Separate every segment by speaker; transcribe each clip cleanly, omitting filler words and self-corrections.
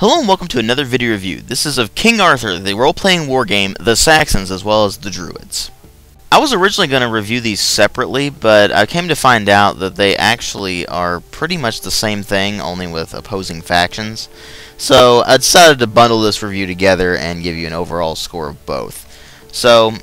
Speaker 1: Hello and welcome to another video review. This is of King Arthur, the role-playing wargame, the Saxons, as well as the Druids. I was originally going to review these separately, but I came to find out that they actually are pretty much the same thing, only with opposing factions. So I decided to bundle this review together and give you an overall score of both. So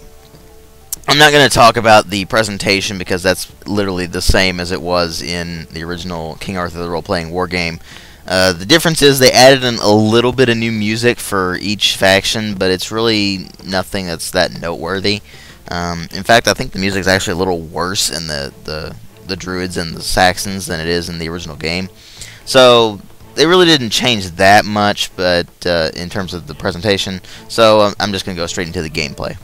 Speaker 1: I'm not going to talk about the presentation because that's literally the same as it was in the original King Arthur, the role-playing wargame. The difference is they added in a little bit of new music for each faction, but it's really nothing that's that noteworthy. In fact, I think the music is actually a little worse in the Druids and the Saxons than it is in the original game. So they really didn't change that much, but in terms of the presentation. So I'm just going to go straight into the gameplay.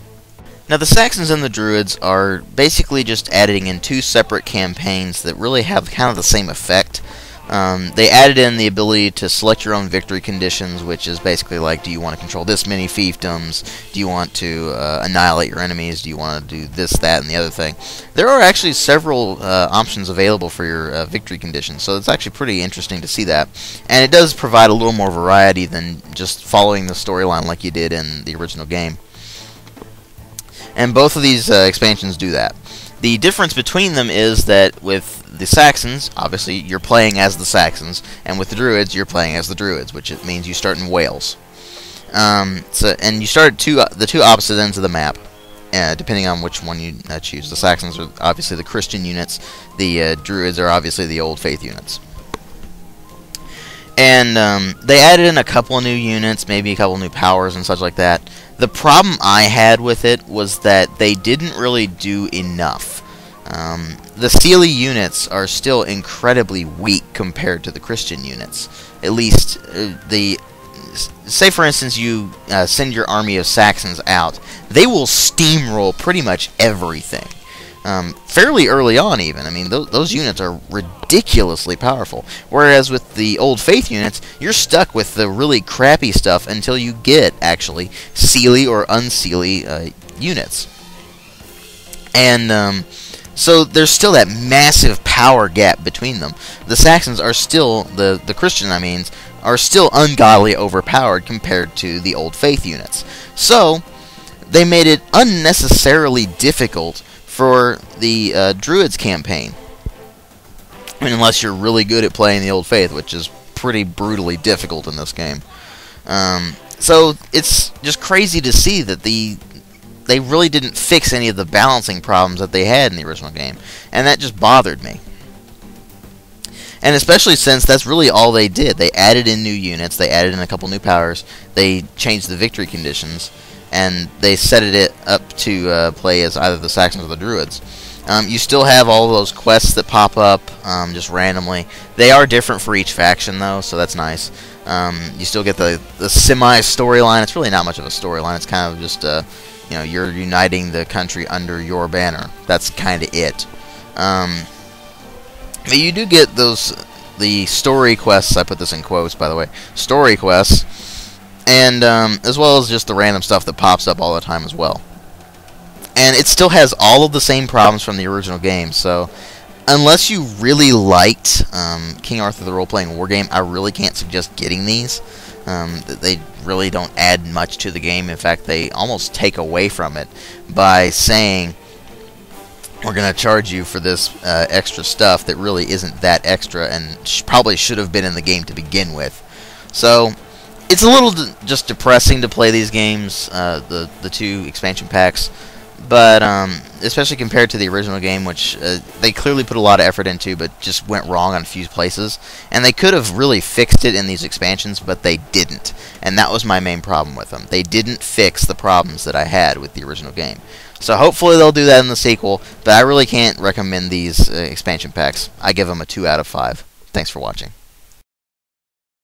Speaker 1: Now, the Saxons and the Druids are basically just adding in two separate campaigns that really have kind of the same effect. They added in the ability to select your own victory conditions, which is basically like, do you want to control this many fiefdoms? Do you want to annihilate your enemies? Do you want to do this, that, and the other thing? There are actually several options available for your victory conditions, so it's actually pretty interesting to see that. And it does provide a little more variety than just following the storyline like you did in the original game. And both of these expansions do that. The difference between them is that with the Saxons, obviously, you're playing as the Saxons, and with the Druids, you're playing as the Druids, which it means you start in Wales. And you start at the two opposite ends of the map, depending on which one you choose. The Saxons are obviously the Christian units, the Druids are obviously the Old Faith units. And they added in a couple of new units, maybe a couple of new powers and such like that. The problem I had with it was that they didn't really do enough. The Sealy units are still incredibly weak compared to the Christian units. At least, say for instance you send your army of Saxons out, they will steamroll pretty much everything. Fairly early on even. I mean, those units are ridiculously powerful. Whereas with the Old Faith units, you're stuck with the really crappy stuff until you get, actually, Sealy or Unsealy units. And so there's still that massive power gap between them. The Saxons are still, the Christian, I mean, are still ungodly overpowered compared to the Old Faith units. So they made it unnecessarily difficult for the Druids campaign. I mean, unless you're really good at playing the Old Faith, which is pretty brutally difficult in this game. So it's just crazy to see that they really didn't fix any of the balancing problems that they had in the original game, and that just bothered me. And especially since that's really all they did. They added in new units, they added in a couple new powers, they changed the victory conditions, and they set it up to play as either the Saxons or the Druids. You still have all of those quests that pop up just randomly. They are different for each faction, though, so that's nice. You still get the semi-storyline. It's really not much of a storyline. It's kind of just, you know, you're uniting the country under your banner. That's kind of it. But you do get the story quests. I put this in quotes, by the way. Story quests. And as well as just the random stuff that pops up all the time as well. And it still has all of the same problems from the original game, so unless you really liked King Arthur the Role-Playing Wargame, I really can't suggest getting these. They really don't add much to the game. In fact, they almost take away from it by saying, we're going to charge you for this extra stuff that really isn't that extra and probably should have been in the game to begin with. So it's a little just depressing to play these games, the two expansion packs, but especially compared to the original game, which they clearly put a lot of effort into, but just went wrong on a few places. And they could have really fixed it in these expansions, but they didn't. And that was my main problem with them. They didn't fix the problems that I had with the original game. So hopefully they'll do that in the sequel, but I really can't recommend these expansion packs. I give them a 2 out of 5. Thanks for watching.